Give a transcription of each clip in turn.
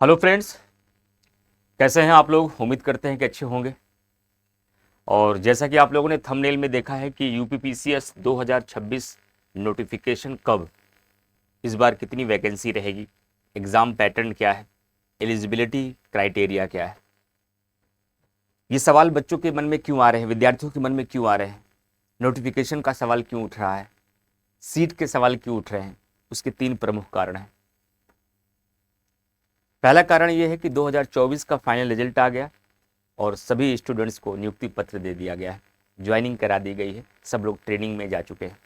Hello friends, कैसे हैं आप लोग। उम्मीद करते हैं कि अच्छे होंगे। और जैसा कि आप लोगों ने थंबनेल में देखा है कि यूपीपीसीएस 2026 नोटिफिकेशन कब, इस बार कितनी वैकेंसी रहेगी, एग्ज़ाम पैटर्न क्या है, एलिजिबिलिटी क्राइटेरिया क्या है, ये सवाल बच्चों के मन में क्यों आ रहे हैं, विद्यार्थियों के मन में क्यों आ रहे हैं, नोटिफिकेशन का सवाल क्यों उठ रहा है, सीट के सवाल क्यों उठ रहे हैं। उसके 3 प्रमुख कारण हैं। पहला कारण यह है कि 2024 का फाइनल रिजल्ट आ गया और सभी स्टूडेंट्स को नियुक्ति पत्र दे दिया गया है, ज्वाइनिंग करा दी गई है, सब लोग ट्रेनिंग में जा चुके हैं।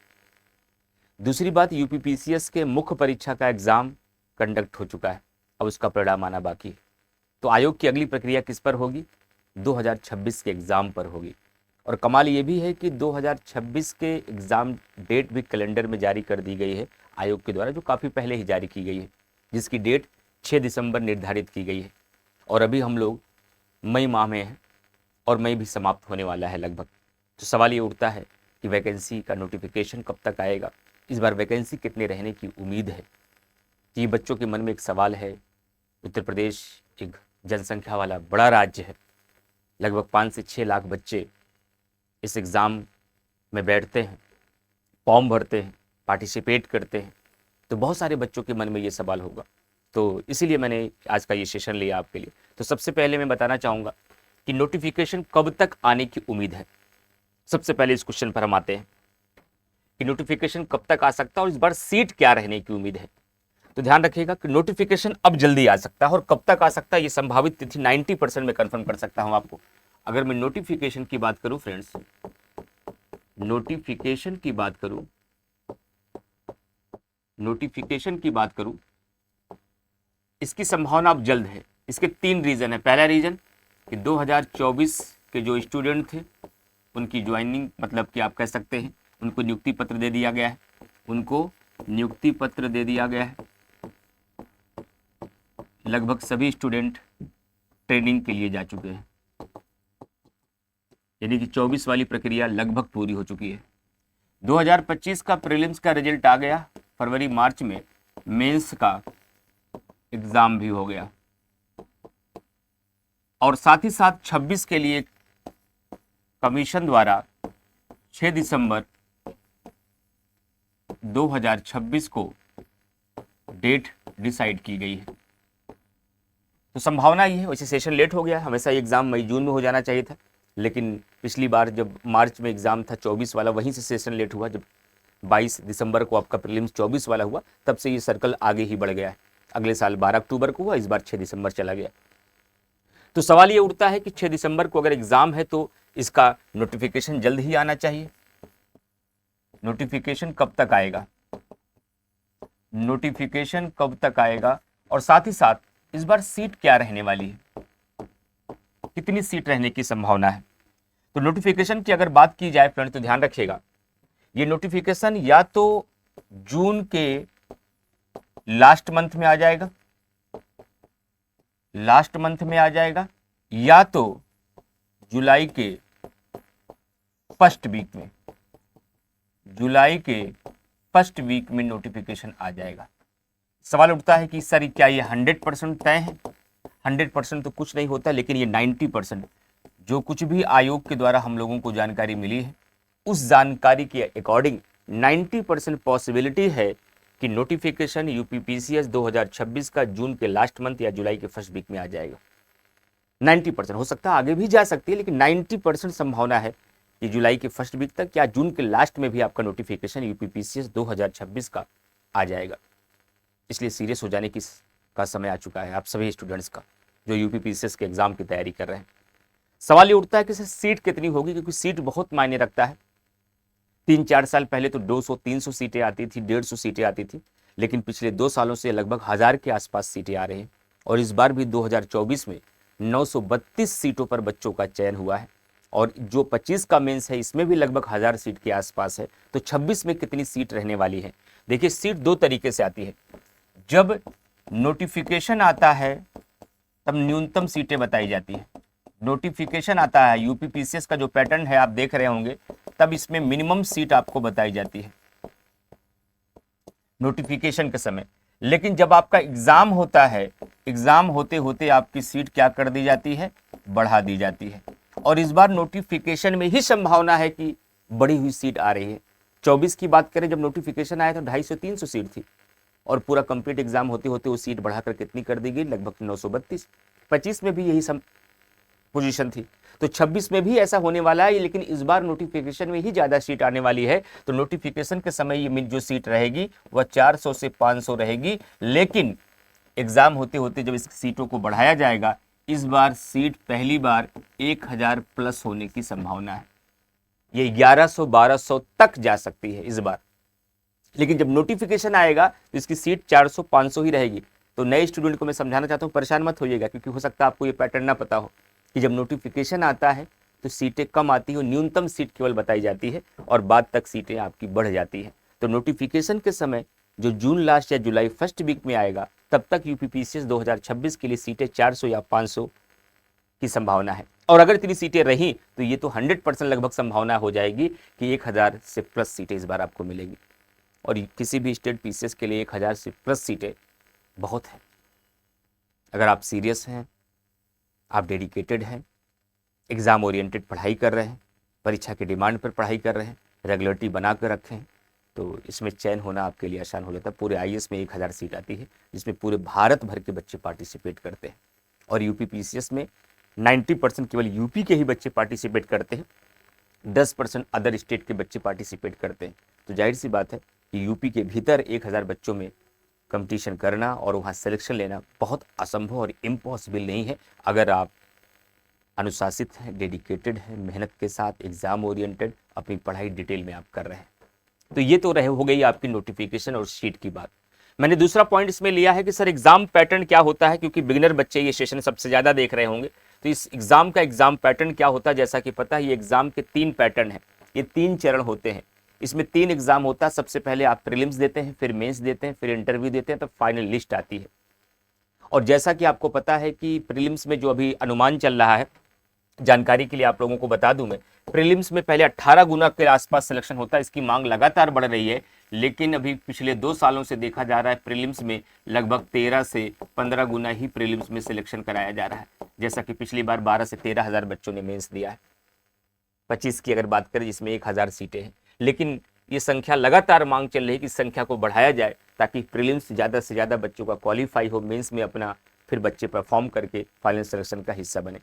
दूसरी बात, यूपीपीसीएस के मुख्य परीक्षा का एग्ज़ाम कंडक्ट हो चुका है, अब उसका परिणाम आना बाकी है। तो आयोग की अगली प्रक्रिया किस पर होगी? 2026 के एग्ज़ाम पर होगी। और कमाल ये भी है कि 2026 के एग्ज़ाम डेट भी कैलेंडर में जारी कर दी गई है आयोग के द्वारा, जो काफ़ी पहले ही जारी की गई है, जिसकी डेट 6 दिसंबर निर्धारित की गई है। और अभी हम लोग मई माह में है और मई भी समाप्त होने वाला है लगभग। तो सवाल ये उठता है कि वैकेंसी का नोटिफिकेशन कब तक आएगा, इस बार वैकेंसी कितने रहने की उम्मीद है। कि ये बच्चों के मन में एक सवाल है। उत्तर प्रदेश एक जनसंख्या वाला बड़ा राज्य है, लगभग 5 से 6 लाख बच्चे इस एग्ज़ाम में बैठते हैं, फॉर्म भरते हैं, पार्टिसिपेट करते हैं। तो बहुत सारे बच्चों के मन में ये सवाल होगा, तो इसीलिए मैंने आज का ये सेशन लिया आपके लिए। तो सबसे पहले मैं बताना चाहूँगा कि नोटिफिकेशन कब तक आने की उम्मीद है। सबसे पहले इस क्वेश्चन पर हम आते हैं कि नोटिफिकेशन कब तक आ सकता है और इस बार सीट क्या रहने की उम्मीद है। तो ध्यान रखिएगा कि नोटिफिकेशन अब जल्दी आ सकता है और कब तक आ सकता है ये संभावित तिथि 90% में कंफर्म कर सकता हूं आपको। अगर मैं नोटिफिकेशन की बात करूं फ्रेंड्स, नोटिफिकेशन की बात करूं, नोटिफिकेशन की बात करूं, इसकी संभावना अब जल्द है। इसके 3 रीजन है। पहला रीजन कि 2024 के जो स्टूडेंट थे उनकी ज्वाइनिंग, मतलब कि आप कह सकते हैं उनको नियुक्ति पत्र दे दिया गया है, उनको नियुक्ति पत्र दे दिया गया है। लगभग सभी स्टूडेंट ट्रेनिंग के लिए जा चुके हैं, यानी कि 24 वाली प्रक्रिया लगभग पूरी हो चुकी है। 2025 का प्रीलिम्स का रिजल्ट आ गया फरवरी मार्च में, मेंस का एग्जाम भी हो गया और साथ ही साथ 26 के लिए कमीशन द्वारा 6 दिसंबर 2026 को डेट डिसाइड की गई है। तो संभावना ये है, वैसे सेशन लेट हो गया, हमेशा एग्जाम मई जून में हो जाना चाहिए था, लेकिन पिछली बार जब मार्च में एग्जाम था 24 वाला, वहीं से सेशन लेट हुआ। जब 22 दिसंबर को आपका प्रीलिम्स 24 वाला हुआ, तब से ये सर्कल आगे ही बढ़ गया है। अगले साल 12 अक्टूबर को हुआ, इस बार 6 दिसंबर चला गया। तो सवाल ये उठता है कि 6 दिसंबर को अगर एग्जाम है तो इसका नोटिफिकेशन जल्द ही आना चाहिए। नोटिफिकेशन कब तक आएगा, नोटिफिकेशन कब तक आएगा, और साथ ही साथ इस बार सीट क्या रहने वाली है, कितनी सीट रहने की संभावना है। तो नोटिफिकेशन की अगर बात की जाए फ्रेंड, तो ध्यान रखिएगा ये नोटिफिकेशन या तो जून के लास्ट मंथ में आ जाएगा, लास्ट मंथ में आ जाएगा, या तो जुलाई के फर्स्ट वीक में, जुलाई के फर्स्ट वीक में नोटिफिकेशन आ जाएगा। सवाल उठता है कि सर क्या ये 100% तय है? 100% तो कुछ नहीं होता, लेकिन ये 90%, जो कुछ भी आयोग के द्वारा हम लोगों को जानकारी मिली है, उस जानकारी के अकॉर्डिंग 90% पॉसिबिलिटी है कि नोटिफिकेशन यूपीपीसीएस 2026 का जून के लास्ट मंथ या जुलाई के फर्स्ट वीक में आ जाएगा। 90% हो सकता है आगे भी जा सकती है, लेकिन 90% संभावना है कि जुलाई के फर्स्ट वीक तक या जून के लास्ट में भी आपका नोटिफिकेशन यूपीपीसीएस 2026 का आ जाएगा। इसलिए सीरियस हो जाने का समय आ चुका है आप सभी स्टूडेंट्स का, जो यूपीपीसीएस के एग्जाम की तैयारी कर रहे हैं। सवाल ये उठता है कि सीट कितनी होगी, क्योंकि सीट बहुत मायने रखता है। 3-4 साल पहले तो 200-300 सीटें आती थी, 150 सीटें आती थी, लेकिन पिछले 2 सालों से लगभग 1000 के आसपास सीटें आ रही हैं। और इस बार भी 2024 में 932 सीटों पर बच्चों का चयन हुआ है, और जो 25 का मेंस है इसमें भी लगभग 1000 सीट के आसपास है। तो 26 में कितनी सीट रहने वाली है? देखिए, सीट 2 तरीके से आती है। जब नोटिफिकेशन आता है तब न्यूनतम सीटें बताई जाती है। नोटिफिकेशन आता है, यूपीपीसीएस का जो पैटर्न है आप देख रहे होंगे, तब इसमें मिनिमम सीट आपको बताई जाती है नोटिफिकेशन के समय। लेकिन जब आपका एग्जाम होता है एग्जाम होते होते आपकी सीट क्या कर दी जाती है, बढ़ा दी जाती है। और इस बार नोटिफिकेशन में ही संभावना है कि बढ़ी हुई सीट आ रही है। 24 की बात करें, जब नोटिफिकेशन आया तो 250-300 सीट थी और पूरा कंप्लीट एग्जाम होते होते वो सीट बढ़ाकर कितनी कर दी गई, लगभग 932। 25 में भी यही सब पोजीशन थी, तो 26 में भी ऐसा होने वाला है, लेकिन इस बार नोटिफिकेशन में ही ज्यादा सीट आने वाली है। तो नोटिफिकेशन के समय ये जो सीट रहेगी वह 400 से 500 रहेगी, लेकिन एग्जाम होते होते जब इस सीटों को बढ़ाया जाएगा, इस बार सीट पहली बार 1000 प्लस होने की संभावना है। ये 1100-1200 तक जा सकती है इस बार, लेकिन जब नोटिफिकेशन आएगा तो इसकी सीट 400-500 ही रहेगी। तो नए स्टूडेंट को मैं समझाना चाहता हूँ, परेशान मत होइएगा, क्योंकि हो सकता है आपको ये पैटर्न ना पता हो कि जब नोटिफिकेशन आता है तो सीटें कम आती है, न्यूनतम सीट केवल बताई जाती है और बाद तक सीटें आपकी बढ़ जाती है। तो नोटिफिकेशन के समय जो जून लास्ट या जुलाई फर्स्ट वीक में आएगा, तब तक यूपीपीसीएस 2026 के लिए सीटें 400 या 500 की संभावना है। और अगर इतनी सीटें रहीं तो ये तो 100% लगभग संभावना हो जाएगी कि 1000 से प्लस सीटें इस बार आपको मिलेगी। और किसी भी स्टेट पीसीएस के लिए 1000 से प्लस सीटें बहुत है। अगर आप सीरियस हैं, आप डेडिकेटेड हैं, एग्ज़ाम ओरिएंटेड पढ़ाई कर रहे हैं, परीक्षा के डिमांड पर पढ़ाई कर रहे हैं, रेगुलरिटी बना कर रखें, तो इसमें चयन होना आपके लिए आसान हो जाता है। पूरे आईएएस में 1000 सीट आती है, जिसमें पूरे भारत भर के बच्चे पार्टिसिपेट करते हैं। और यूपी पीसीएस में 90% केवल यूपी के ही बच्चे पार्टिसिपेट करते हैं, 10% अदर स्टेट के बच्चे पार्टिसिपेट करते हैं। तो जाहिर सी बात है कि यूपी के भीतर 1000 बच्चों में कंपटीशन करना और वहाँ सिलेक्शन लेना बहुत असंभव और इम्पॉसिबल नहीं है, अगर आप अनुशासित हैं, डेडिकेटेड हैं, मेहनत के साथ एग्ज़ाम ओरिएंटेड अपनी पढ़ाई डिटेल में आप कर रहे हैं। तो ये तो हो गई आपकी नोटिफिकेशन और सीट की बात। मैंने दूसरा पॉइंट इसमें लिया है कि सर एग्जाम पैटर्न क्या होता है, क्योंकि बिगिनर बच्चे ये सेशन सबसे ज़्यादा देख रहे होंगे। तो इस एग्जाम का एग्जाम पैटर्न क्या होता है, जैसा कि पता है ये एग्जाम के 3 पैटर्न हैं, ये 3 चरण होते हैं। इसमें 3 एग्जाम होता है। सबसे पहले आप प्रीलिम्स देते हैं, फिर मेंस देते हैं, फिर इंटरव्यू देते हैं, तो फाइनल लिस्ट आती है। और जैसा कि आपको पता है कि प्रीलिम्स में जो अभी अनुमान चल रहा है, जानकारी के लिए आप लोगों को बता दूं मैं, प्रीलिम्स में पहले 18 गुना के आसपास सिलेक्शन होता है। इसकी मांग लगातार बढ़ रही है, लेकिन अभी पिछले 2 सालों से देखा जा रहा है प्रीलिम्स में लगभग 13 से 15 गुना ही प्रीलिम्स में सिलेक्शन कराया जा रहा है। जैसा कि पिछली बार 12 से 13 हज़ार बच्चों ने मेंस दिया है। 25 की अगर बात करें जिसमें 1000 सीटें हैं, लेकिन ये संख्या लगातार मांग चल रही है कि इस संख्या को बढ़ाया जाए ताकि प्रीलिम्स ज़्यादा से ज़्यादा बच्चों का क्वालिफाई हो, मेंस में अपना फिर बच्चे परफॉर्म करके फाइनल सिलेक्शन का हिस्सा बने।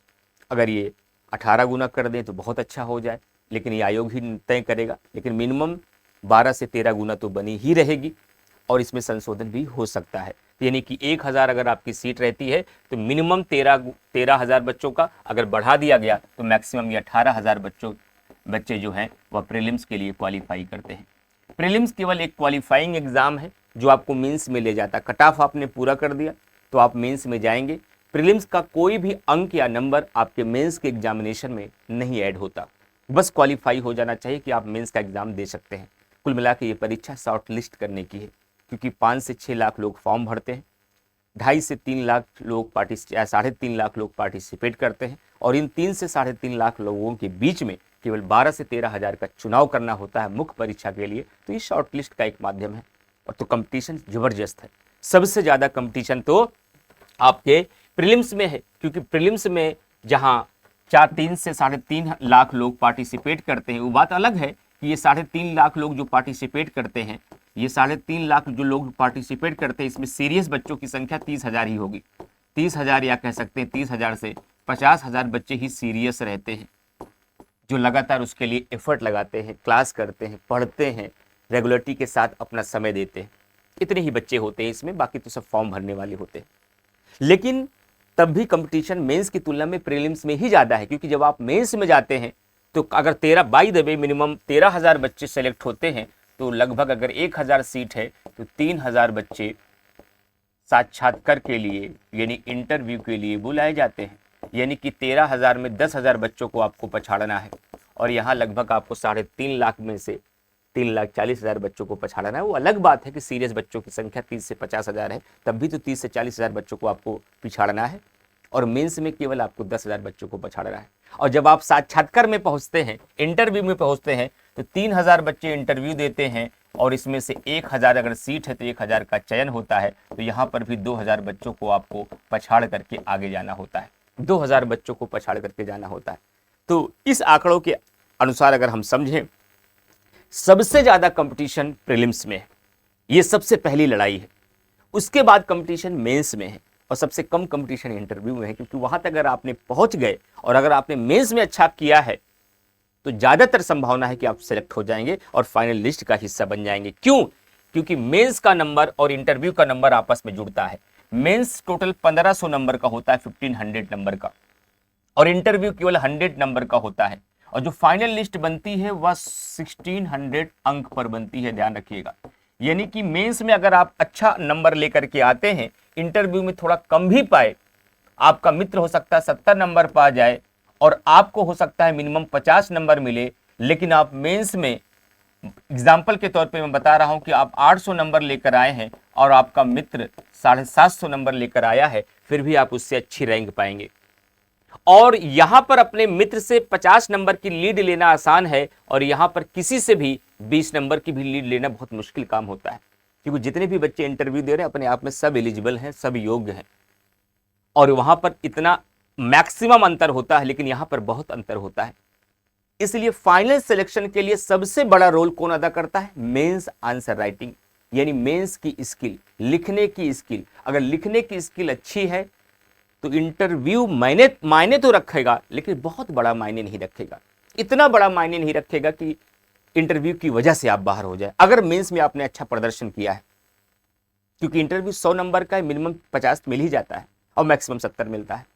अगर ये 18 गुना कर दें तो बहुत अच्छा हो जाए, लेकिन ये आयोग ही तय करेगा। लेकिन मिनिमम 12 से 13 गुना तो बनी ही रहेगी और इसमें संशोधन भी हो सकता है। यानी कि 1000 अगर आपकी सीट रहती है तो मिनिमम 13,000 बच्चों का अगर बढ़ा दिया गया तो मैक्सिमम ये 18,000 बच्चे जो हैं वह प्रीलिम्स के लिए क्वालिफाई करते हैं। प्रीलिम्स केवल एक क्वालिफाइंग एग्जाम है जो आपको मेंस में ले जाता है। कट ऑफ आपने पूरा कर दिया तो आप मेंस में जाएंगे। प्रीलिम्स का कोई भी अंक या नंबर आपके मेंस के एग्जामिनेशन में नहीं ऐड होता, बस क्वालिफाई हो जाना चाहिए कि आप मेंस का एग्जाम दे सकते हैं। कुल मिला के ये परीक्षा शॉर्ट लिस्ट करने की है, क्योंकि 5 से 6 लाख लोग फॉर्म भरते हैं, 2.5 से 3 लाख लोग 3.5 लाख लोग पार्टिसिपेट करते हैं, और इन 3 से 3.5 लाख लोगों के बीच में केवल 12 से 13 हज़ार का चुनाव करना होता है मुख्य परीक्षा के लिए। तो ये शॉर्ट लिस्ट का एक माध्यम है। और तो कंपटीशन जबरदस्त है, सबसे ज़्यादा कंपटीशन तो आपके प्रीलिम्स में है, क्योंकि प्रीलिम्स में जहाँ 3 से 3.5 लाख लोग पार्टिसिपेट करते हैं, वो बात अलग है कि ये 3.5 लाख लोग जो पार्टिसिपेट करते हैं, ये 3.5 लाख जो लोग पार्टिसिपेट करते हैं, इसमें सीरियस बच्चों की संख्या 30,000 ही होगी। 30,000 या कह सकते हैं 30,000 से 50,000 बच्चे ही सीरियस रहते हैं, जो लगातार उसके लिए एफर्ट लगाते हैं, क्लास करते हैं, पढ़ते हैं, रेगुलरिटी के साथ अपना समय देते हैं। इतने ही बच्चे होते हैं इसमें, बाकी तो सब फॉर्म भरने वाले होते हैं। लेकिन तब भी कंपटीशन मेंस की तुलना में प्रीलिम्स में ही ज़्यादा है, क्योंकि जब आप मेंस में जाते हैं तो अगर 13 बाई द वे मिनिमम 13,000 बच्चे सेलेक्ट होते हैं, तो लगभग अगर 1000 सीट है तो 3000 बच्चे साक्षात्कार के लिए यानी इंटरव्यू के लिए बुलाए जाते हैं। यानी कि 13,000 में 10,000 बच्चों को आपको पछाड़ना है, और यहाँ लगभग आपको 3.5 लाख में से 3,40,000 बच्चों को पछाड़ना है। वो अलग बात है कि सीरियस बच्चों की संख्या 30 से 50,000 है, तब भी तो 30 से 40,000 बच्चों को आपको पिछाड़ना है, और मेंस में केवल आपको 10,000 बच्चों को पछाड़ना है। और जब आप साक्षात्कार में पहुंचते हैं, इंटरव्यू में पहुंचते हैं, तो 3,000 बच्चे इंटरव्यू देते हैं और इसमें से 1000 अगर सीट है तो 1000 का चयन होता है, तो यहाँ पर भी 2000 बच्चों को आपको पछाड़ करके आगे जाना होता है, 2000 बच्चों को पछाड़ करके जाना होता है। तो इस आंकड़ों के अनुसार अगर हम समझें, सबसे ज्यादा कंपटीशन प्रीलिम्स में है, ये सबसे पहली लड़ाई है। उसके बाद कंपटीशन मेंस में है और सबसे कम कंपटीशन इंटरव्यू में है, क्योंकि वहां तक अगर आपने पहुंच गए और अगर आपने मेंस में अच्छा किया है तो ज्यादातर संभावना है कि आप सेलेक्ट हो जाएंगे और फाइनल लिस्ट का हिस्सा बन जाएंगे। क्यों? क्योंकि मेंस का नंबर और इंटरव्यू का नंबर आपस में जुड़ता है। मेंस टोटल 1500 नंबर का होता है, 1500 नंबर का, और इंटरव्यू केवल 100 नंबर का होता है। और जो फाइनल लिस्ट बनती है वह 1600 अंक पर बनती है, ध्यान रखिएगा। यानी कि मेंस में अगर आप अच्छा नंबर लेकर के आते हैं, इंटरव्यू में थोड़ा कम भी पाए, आपका मित्र हो सकता है 70 नंबर पा जाए और आपको हो सकता है मिनिमम 50 नंबर मिले, लेकिन आप मेंस में, एग्जाम्पल के तौर पे मैं बता रहा हूं कि आप 800 नंबर लेकर आए हैं और आपका मित्र 750 नंबर लेकर आया है, फिर भी आप उससे अच्छी रैंक पाएंगे। और यहां पर अपने मित्र से 50 नंबर की लीड लेना आसान है और यहां पर किसी से भी 20 नंबर की भी लीड लेना बहुत मुश्किल काम होता है, क्योंकि जितने भी बच्चे इंटरव्यू दे रहे हैं अपने आप में सब एलिजिबल हैं, सब योग्य हैं, और वहां पर इतना मैक्सिमम अंतर होता है, लेकिन यहां पर बहुत अंतर होता है। इसलिए फाइनल सिलेक्शन के लिए सबसे बड़ा रोल कौन अदा करता है? मेंस आंसर राइटिंग, यानी मेंस की स्किल, लिखने की स्किल। अगर लिखने की स्किल अच्छी है तो इंटरव्यू मायने तो रखेगा, लेकिन बहुत बड़ा मायने नहीं रखेगा, इतना बड़ा मायने नहीं रखेगा कि इंटरव्यू की वजह से आप बाहर हो जाए, अगर मेंस में आपने अच्छा प्रदर्शन किया है। क्योंकि इंटरव्यू 100 नंबर का है, मिनिमम 50 मिल ही जाता है और मैक्सिमम 70 मिलता है,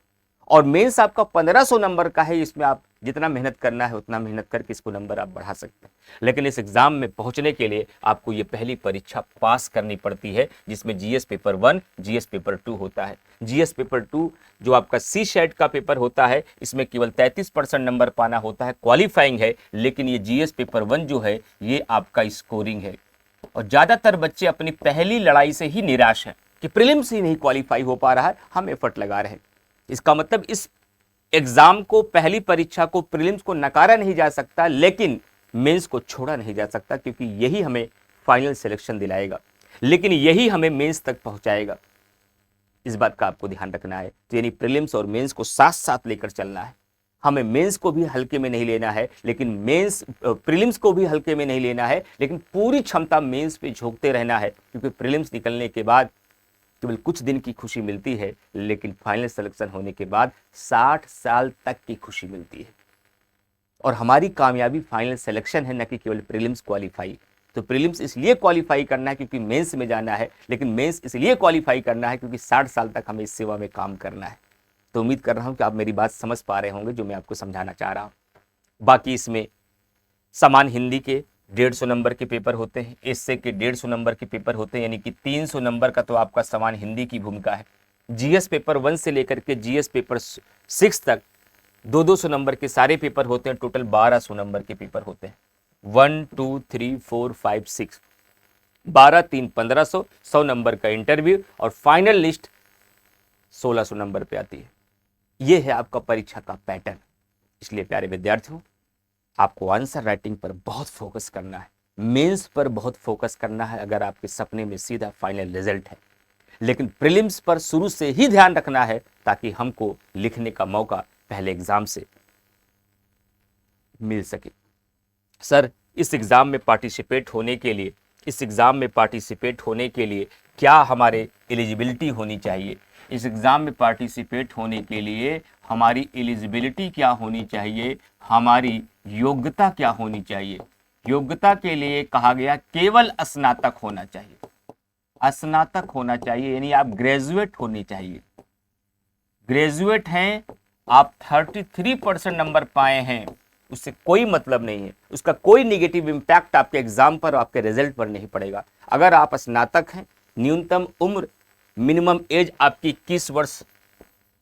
और मेंस आपका 1500 नंबर का है, इसमें आप जितना मेहनत करना है उतना मेहनत करके इसको नंबर आप बढ़ा सकते हैं। लेकिन इस एग्जाम में पहुंचने के लिए आपको ये पहली परीक्षा पास करनी पड़ती है, जिसमें जीएस पेपर 1, जीएस पेपर 2 होता है। जीएस पेपर 2 जो आपका सी शेट का पेपर होता है, इसमें केवल 33% नंबर पाना होता है, क्वालिफाइंग है। लेकिन ये जीएस पेपर 1 जो है ये आपका स्कोरिंग है, और ज्यादातर बच्चे अपनी पहली लड़ाई से ही निराश हैं कि प्रीलिम्स ही नहीं क्वालिफाई हो पा रहा है, हम एफर्ट लगा रहे हैं। इसका मतलब इस एग्जाम को, पहली परीक्षा को, प्रीलिम्स को नकारा नहीं जा सकता, लेकिन मेंस को छोड़ा नहीं जा सकता, क्योंकि यही हमें फाइनल सिलेक्शन दिलाएगा, लेकिन यही हमें मेंस तक पहुंचाएगा। इस बात का आपको ध्यान रखना है। तो यानी प्रीलिम्स और मेंस को साथ साथ लेकर चलना है। हमें मेंस को भी हल्के में नहीं लेना है, लेकिन प्रीलिम्स को भी हल्के में नहीं लेना है, लेकिन पूरी क्षमता मेंस पे झोंकते रहना है, क्योंकि प्रीलिम्स निकलने के बाद केवल कुछ दिन की खुशी मिलती है, लेकिन फाइनल सिलेक्शन होने के बाद 60 साल तक की खुशी मिलती है। और हमारी कामयाबी फाइनल सिलेक्शन है, न कि केवल प्रीलिम्स क्वालिफाई। तो प्रीलिम्स इसलिए क्वालिफाई करना है क्योंकि मेंस में जाना है, लेकिन मेंस इसलिए क्वालिफाई करना है क्योंकि 60 साल तक हमें इस सेवा में काम करना है। तो उम्मीद कर रहा हूं कि आप मेरी बात समझ पा रहे होंगे जो मैं आपको समझाना चाह रहा हूं। बाकी इसमें समान हिंदी के 150 नंबर के पेपर होते हैं, एस्से के 150 नंबर के पेपर होते हैं, यानी कि 300 नंबर का तो आपका समान हिंदी की भूमिका है। जीएस पेपर 1 से लेकर के जीएस पेपर 6 तक 200 नंबर के सारे पेपर होते हैं, टोटल 1200 नंबर के पेपर होते हैं। 1 2 3 4 5 6 12 3 1500, 100 नंबर का इंटरव्यू, और फाइनल लिस्ट 1600 नंबर पे आती है। यह है आपका परीक्षा का पैटर्न। इसलिए प्यारे विद्यार्थियों, आपको आंसर राइटिंग पर बहुत फोकस करना है, मेंस पर बहुत फोकस करना है अगर आपके सपने में सीधा फाइनल रिजल्ट है। लेकिन प्रीलिम्स पर शुरू से ही ध्यान रखना है, ताकि हमको लिखने का मौका पहले एग्जाम से मिल सके। सर, इस एग्जाम में पार्टिसिपेट होने के लिए क्या हमारे एलिजिबिलिटी होनी चाहिए? इस एग्जाम में पार्टिसिपेट होने के लिए हमारी एलिजिबिलिटी क्या होनी चाहिए, हमारी योग्यता क्या होनी चाहिए? योग्यता के लिए कहा गया केवल स्नातक होना चाहिए, स्नातक होना चाहिए, यानी आप ग्रेजुएट होने चाहिए। ग्रेजुएट हैं, आप 33% नंबर पाए हैं, उससे कोई मतलब नहीं है, उसका कोई निगेटिव इंपैक्ट आपके एग्जाम पर, आपके रिजल्ट पर नहीं पड़ेगा। अगर आप स्नातक हैं, न्यूनतम उम्र, मिनिमम एज आपकी 21 वर्ष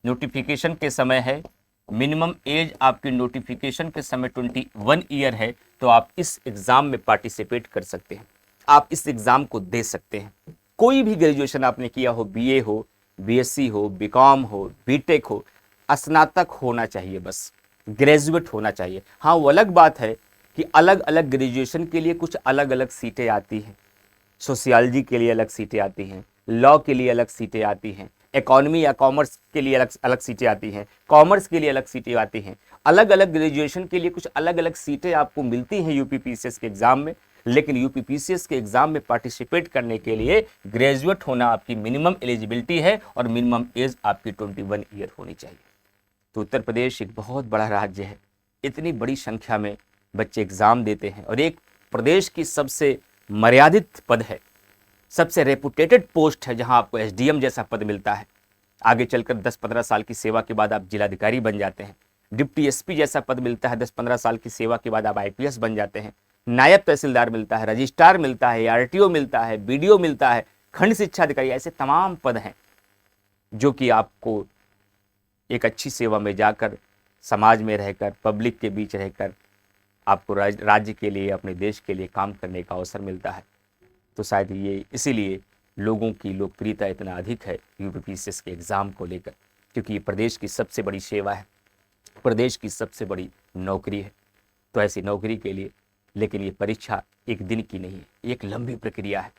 नोटिफिकेशन के समय है, मिनिमम एज आपकी नोटिफिकेशन के समय 21 ईयर है, तो आप इस एग्जाम में पार्टिसिपेट कर सकते हैं, आप इस एग्जाम को दे सकते हैं। कोई भी ग्रेजुएशन आपने किया हो, बीए हो, बीएससी हो, बीकॉम हो, बीटेक हो, स्नातक होना चाहिए, बस ग्रेजुएट होना चाहिए। हाँ, वो अलग बात है कि अलग अलग ग्रेजुएशन के लिए कुछ अलग अलग सीटें आती हैं, सोशियोलॉजी के लिए अलग सीटें आती हैं, लॉ के लिए अलग सीटें आती हैं, इकोनॉमी या कॉमर्स के लिए अलग अलग सीटें आती हैं, कॉमर्स के लिए अलग सीटें आती हैं। अलग अलग ग्रेजुएशन के लिए कुछ अलग अलग सीटें आपको मिलती हैं यूपीपीसीएस के एग्जाम में। लेकिन यूपीपीसीएस के एग्जाम में पार्टिसिपेट करने के लिए ग्रेजुएट होना आपकी मिनिमम एलिजिबिलिटी है और मिनिमम एज आपकी 21 ईयर होनी चाहिए। तो उत्तर प्रदेश एक बहुत बड़ा राज्य है, इतनी बड़ी संख्या में बच्चे एग्जाम देते हैं और एक प्रदेश की सबसे मर्यादित पद है, सबसे रेपुटेटेड पोस्ट है जहां आपको एसडीएम जैसा पद मिलता है। आगे चलकर 10-15 साल की सेवा के बाद आप जिलाधिकारी बन जाते हैं। डिप्टी एसपी जैसा पद मिलता है, 10-15 साल की सेवा के बाद आप आईपीएस बन जाते हैं। नायब तहसीलदार मिलता है, रजिस्ट्रार मिलता है, आरटीओ मिलता है, बीडीओ मिलता है, खंड शिक्षा अधिकारी, ऐसे तमाम पद हैं जो कि आपको एक अच्छी सेवा में जाकर, समाज में रहकर, पब्लिक के बीच रहकर आपको राज्य के लिए, अपने देश के लिए काम करने का अवसर मिलता है। तो शायद ये इसीलिए लोगों की लोकप्रियता इतना अधिक है यूपीपीसीएस के एग्ज़ाम को लेकर, क्योंकि ये प्रदेश की सबसे बड़ी सेवा है, प्रदेश की सबसे बड़ी नौकरी है। तो ऐसी नौकरी के लिए, लेकिन ये परीक्षा एक दिन की नहीं है, ये एक लंबी प्रक्रिया है,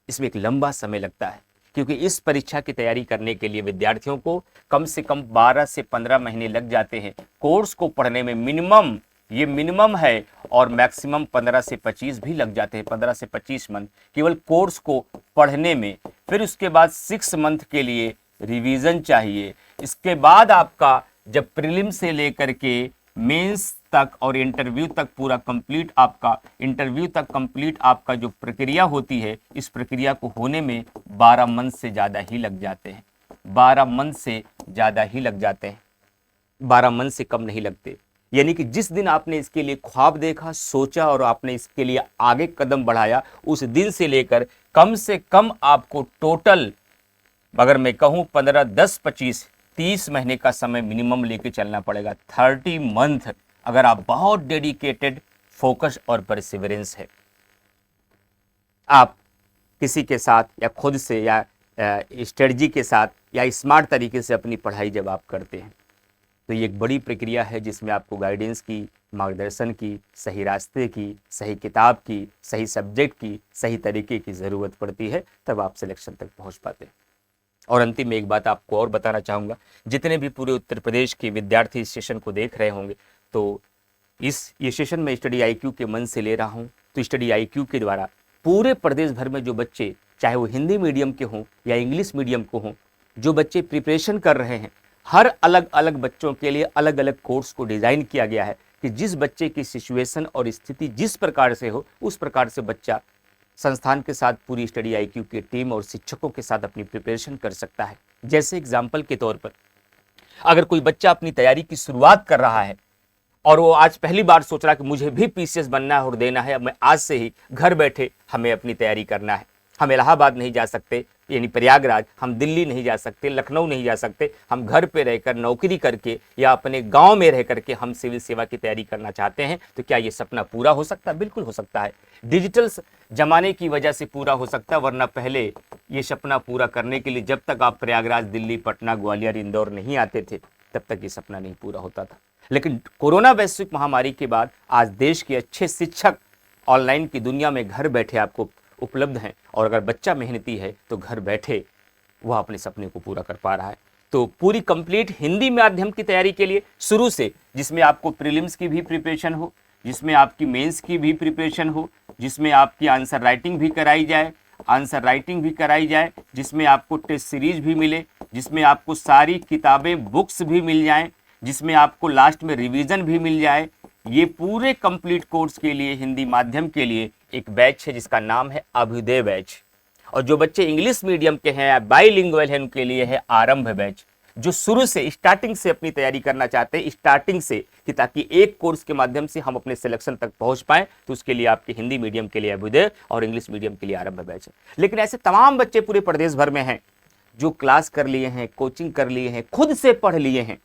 इसमें एक लंबा समय लगता है, क्योंकि इस परीक्षा की तैयारी करने के लिए विद्यार्थियों को कम से कम 12 से 15 महीने लग जाते हैं। कोर्स को पढ़ने में मिनिमम, ये मिनिमम है, और मैक्सिमम 15 से 25 भी लग जाते हैं, 15 से 25 मंथ केवल कोर्स को पढ़ने में। फिर उसके बाद 6 मंथ के लिए रिवीजन चाहिए। इसके बाद आपका जब प्रीलिम से लेकर के मेंस तक और इंटरव्यू तक पूरा कंप्लीट, आपका इंटरव्यू तक कंप्लीट आपका जो प्रक्रिया होती है, इस प्रक्रिया को होने में 12 मंथ से ज़्यादा ही लग जाते हैं, 12 मंथ से ज़्यादा ही लग जाते हैं, 12 मंथ से कम नहीं लगते। यानी कि जिस दिन आपने इसके लिए ख्वाब देखा, सोचा और आपने इसके लिए आगे कदम बढ़ाया, उस दिन से लेकर कम से कम आपको टोटल, अगर मैं कहूँ 15, 10, 25, 30 महीने का समय मिनिमम लेके चलना पड़ेगा। 30 मंथ अगर आप बहुत डेडिकेटेड, फोकस और परसिवरेंस है, आप किसी के साथ या खुद से या स्ट्रेटजी के साथ या स्मार्ट तरीके से अपनी पढ़ाई जब आप करते हैं, तो ये एक बड़ी प्रक्रिया है जिसमें आपको गाइडेंस की, मार्गदर्शन की, सही रास्ते की, सही किताब की, सही सब्जेक्ट की, सही तरीके की ज़रूरत पड़ती है, तब आप सिलेक्शन तक पहुंच पाते हैं। और अंतिम में एक बात आपको और बताना चाहूँगा, जितने भी पूरे उत्तर प्रदेश के विद्यार्थी इस सेशन को देख रहे होंगे, तो ये सेशन मैं स्टडी आईक्यू के मन से ले रहा हूँ। तो स्टडी आईक्यू के द्वारा पूरे प्रदेश भर में जो बच्चे, चाहे वो हिंदी मीडियम के हों या इंग्लिश मीडियम को हों, जो बच्चे प्रिपरेशन कर रहे हैं, हर अलग अलग बच्चों के लिए अलग अलग कोर्स को डिज़ाइन किया गया है कि जिस बच्चे की सिचुएशन और स्थिति जिस प्रकार से हो, उस प्रकार से बच्चा संस्थान के साथ, पूरी स्टडी आईक्यू की टीम और शिक्षकों के साथ अपनी प्रिपरेशन कर सकता है। जैसे एग्जाम्पल के तौर पर, अगर कोई बच्चा अपनी तैयारी की शुरुआत कर रहा है और वो आज पहली बार सोच रहा है कि मुझे भी पीसीएस बनना है और देना है, अब मैं आज से ही घर बैठे हमें अपनी तैयारी करना है, हम इलाहाबाद नहीं जा सकते, यानी प्रयागराज, हम दिल्ली नहीं जा सकते, लखनऊ नहीं जा सकते, हम घर पे रहकर नौकरी करके या अपने गांव में रह करके हम सिविल सेवा की तैयारी करना चाहते हैं, तो क्या ये सपना पूरा हो सकता है? बिल्कुल हो सकता है। डिजिटल जमाने की वजह से पूरा हो सकता है, वरना पहले ये सपना पूरा करने के लिए जब तक आप प्रयागराज, दिल्ली, पटना, ग्वालियर, इंदौर नहीं आते थे, तब तक ये सपना नहीं पूरा होता था। लेकिन कोरोना वैश्विक महामारी के बाद आज देश के अच्छे शिक्षक ऑनलाइन की दुनिया में घर बैठे आपको उपलब्ध हैं, और अगर बच्चा मेहनती है तो घर बैठे वह अपने सपने को पूरा कर पा रहा है। तो पूरी कंप्लीट हिंदी माध्यम की तैयारी के लिए शुरू से, जिसमें आपको प्रीलिम्स की भी प्रिपरेशन हो, जिसमें आपकी मेंस की भी प्रिपरेशन हो, जिसमें आपकी आंसर राइटिंग भी कराई जाए, जिसमें आपको टेस्ट सीरीज भी मिले, जिसमें आपको सारी किताबें, बुक्स भी मिल जाएं, जिसमें आपको लास्ट में रिवीजन भी मिल जाए। ये पूरे कंप्लीट कोर्स के लिए, हिंदी माध्यम के लिए एक बैच है जिसका नाम है अभ्युदय बैच। और जो बच्चे इंग्लिश मीडियम के हैं या बाइलिंगुअल हैं, उनके लिए है आरंभ बैच, जो शुरू से, स्टार्टिंग से अपनी तैयारी करना चाहते हैं, स्टार्टिंग से, कि ताकि एक कोर्स के माध्यम से हम अपने सिलेक्शन तक पहुंच पाएं। तो उसके लिए आपके हिंदी मीडियम के लिए अभ्युदय और इंग्लिश मीडियम के लिए आरंभ बैच है। लेकिन ऐसे तमाम बच्चे पूरे प्रदेश भर में हैं जो क्लास कर लिए हैं, कोचिंग कर लिए हैं, खुद से पढ़ लिए हैं,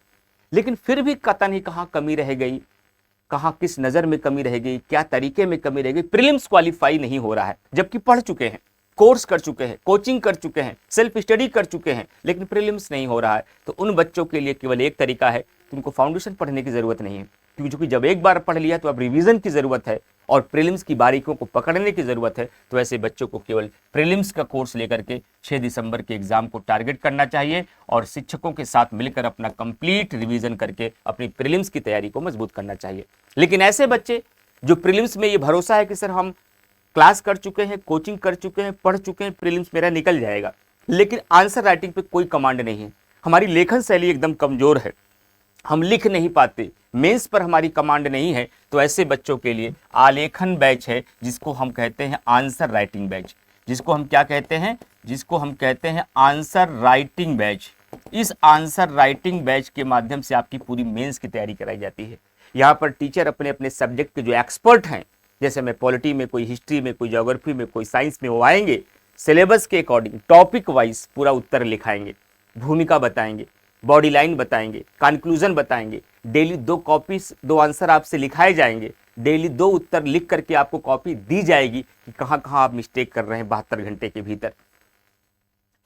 लेकिन फिर भी पता नहीं कहाँ कमी रह गई, कहाँ किस नज़र में कमी रह गई, क्या तरीके में कमी रह गई, प्रीलिम्स क्वालिफाई नहीं हो रहा है, जबकि पढ़ चुके हैं, कोर्स कर चुके हैं, कोचिंग कर चुके हैं, सेल्फ स्टडी कर चुके हैं, लेकिन प्रीलिम्स नहीं हो रहा है। तो उन बच्चों के लिए केवल एक तरीका है कि उनको फाउंडेशन पढ़ने की ज़रूरत नहीं है, क्योंकि जब एक बार पढ़ लिया तो अब रिवीजन की जरूरत है और प्रीलिम्स की बारीकियों को पकड़ने की जरूरत है। तो ऐसे बच्चों को केवल प्रीलिम्स का कोर्स लेकर के 6 दिसंबर के एग्जाम को टारगेट करना चाहिए और शिक्षकों के साथ मिलकर अपना कंप्लीट रिवीजन करके अपनी प्रीलिम्स की तैयारी को मजबूत करना चाहिए। लेकिन ऐसे बच्चे जो प्रीलिम्स में ये भरोसा है कि सर हम क्लास कर चुके हैं, कोचिंग कर चुके हैं, पढ़ चुके हैं, प्रीलिम्स मेरा निकल जाएगा, लेकिन आंसर राइटिंग पे कोई कमांड नहीं है, हमारी लेखन शैली एकदम कमजोर है, हम लिख नहीं पाते, मेंस पर हमारी कमांड नहीं है, तो ऐसे बच्चों के लिए आलेखन बैच है, जिसको हम कहते हैं आंसर राइटिंग बैच। जिसको हम क्या कहते हैं? जिसको हम कहते हैं आंसर राइटिंग बैच। इस आंसर राइटिंग बैच के माध्यम से आपकी पूरी मेंस की तैयारी कराई जाती है। यहाँ पर टीचर अपने अपने सब्जेक्ट के जो एक्सपर्ट हैं, जैसे मैं पॉलिटी में, कोई हिस्ट्री में, कोई ज्योग्राफी में, कोई साइंस में, वो आएंगे सिलेबस के अकॉर्डिंग टॉपिक वाइज पूरा उत्तर लिखाएंगे, भूमिका बताएंगे, बॉडी लाइन बताएंगे, कंक्लूजन बताएंगे। डेली 2 कॉपी 2 आंसर आपसे लिखाए जाएंगे, डेली 2 उत्तर लिख करके आपको कॉपी दी जाएगी कि कहाँ कहाँ आप मिस्टेक कर रहे हैं 72 घंटे के भीतर।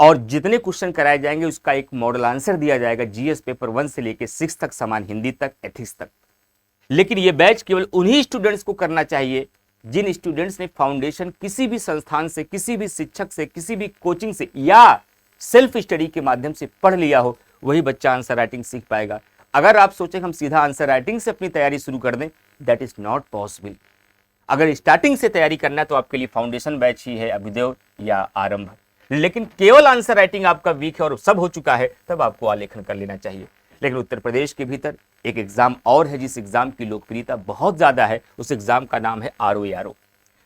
और जितने क्वेश्चन कराए जाएंगे उसका एक मॉडल आंसर दिया जाएगा, जीएस पेपर 1 से लेकर 6 तक, समान हिंदी तक, एथिक्स तक। लेकिन ये बैच केवल उन्हीं स्टूडेंट्स को करना चाहिए जिन स्टूडेंट्स ने फाउंडेशन किसी भी संस्थान से, किसी भी शिक्षक से, किसी भी कोचिंग से या सेल्फ स्टडी के माध्यम से पढ़ लिया हो, वही बच्चा आंसर राइटिंग सीख पाएगा। अगर आप सोचें हम सीधा आंसर राइटिंग से अपनी तैयारी शुरू कर दें, दैट इज नॉट पॉसिबल। अगर स्टार्टिंग से तैयारी करना है तो आपके लिए फाउंडेशन बैच ही है, अभिदेव या आरंभ। लेकिन केवल आंसर राइटिंग आपका वीक है और सब हो चुका है, तब आपको आलेखन कर लेना चाहिए। लेकिन उत्तर प्रदेश के भीतर एक एग्जाम और है जिस एग्जाम की लोकप्रियता बहुत ज्यादा है, उस एग्जाम का नाम है ROARO।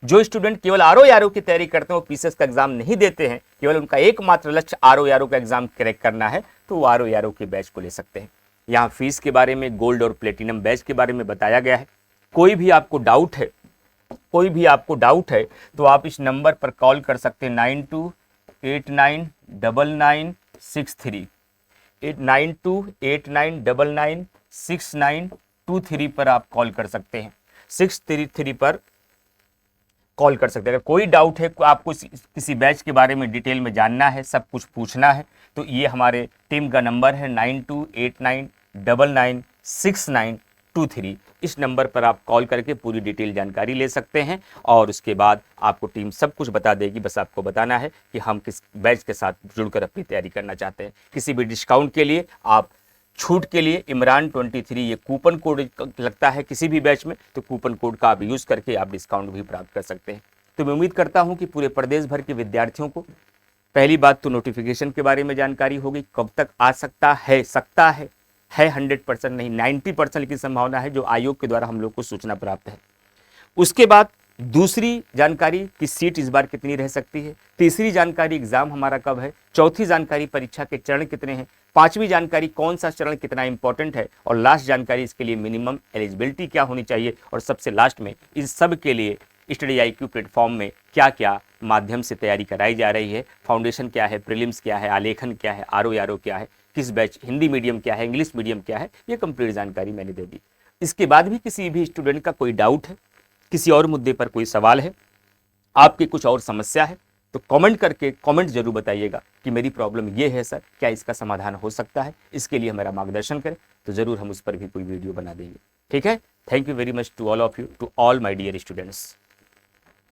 जो स्टूडेंट केवल ROARO की तैयारी करते हैं, वो पीसीएस का एग्जाम नहीं देते हैं, केवल उनका एकमात्र लक्ष्य ROARO का एग्जाम क्रैक करना है, तो वो ROARO के बैच को ले सकते हैं। यहाँ फीस के बारे में, गोल्ड और प्लेटिनम बैच के बारे में बताया गया है। कोई भी आपको डाउट है, तो आप इस नंबर पर कॉल कर सकते हैं 9289996963 9289996923 पर आप कॉल कर सकते हैं, 633 पर कॉल कर सकते हैं। अगर कोई डाउट है, आपको किसी बैच के बारे में डिटेल में जानना है, सब कुछ पूछना है, तो ये हमारे टीम का नंबर है 9289996923। इस नंबर पर आप कॉल करके पूरी डिटेल जानकारी ले सकते हैं और उसके बाद आपको टीम सब कुछ बता देगी। बस आपको बताना है कि हम किस बैच के साथ जुड़कर अपनी तैयारी करना चाहते हैं। किसी भी डिस्काउंट के लिए, आप छूट के लिए इमरान23 ये कूपन कोड लगता है किसी भी बैच में, तो कूपन कोड का आप यूज़ करके आप डिस्काउंट भी प्राप्त कर सकते हैं। तो मैं उम्मीद करता हूं कि पूरे प्रदेश भर के विद्यार्थियों को पहली बात तो नोटिफिकेशन के बारे में जानकारी होगी, कब तक आ सकता है 100% नहीं, 90% की संभावना है जो आयोग के द्वारा हम लोग को सूचना प्राप्त है। उसके बाद दूसरी जानकारी कि सीट इस बार कितनी रह सकती है, तीसरी जानकारी एग्जाम हमारा कब है, चौथी जानकारी परीक्षा के चरण कितने हैं, पांचवी जानकारी कौन सा चरण कितना इंपॉर्टेंट है, और लास्ट जानकारी इसके लिए मिनिमम एलिजिबिलिटी क्या होनी चाहिए, और सबसे लास्ट में इन सब के लिए स्टडी IQ प्लेटफॉर्म में क्या क्या माध्यम से तैयारी कराई जा रही है, फाउंडेशन क्या है, प्रीलिम्स क्या है, आलेखन क्या है, ROARO क्या है, किस बैच, हिंदी मीडियम क्या है, इंग्लिश मीडियम क्या है, ये कंप्लीट जानकारी मैंने दे दी। इसके बाद भी किसी भी स्टूडेंट का कोई डाउट है, किसी और मुद्दे पर कोई सवाल है, आपकी कुछ और समस्या है, तो कमेंट करके कमेंट जरूर बताइएगा कि मेरी प्रॉब्लम ये है सर, क्या इसका समाधान हो सकता है, इसके लिए हमारा मार्गदर्शन करें, तो जरूर हम उस पर भी कोई वीडियो बना देंगे। ठीक है, thank you very much to all of you, to all my dear students.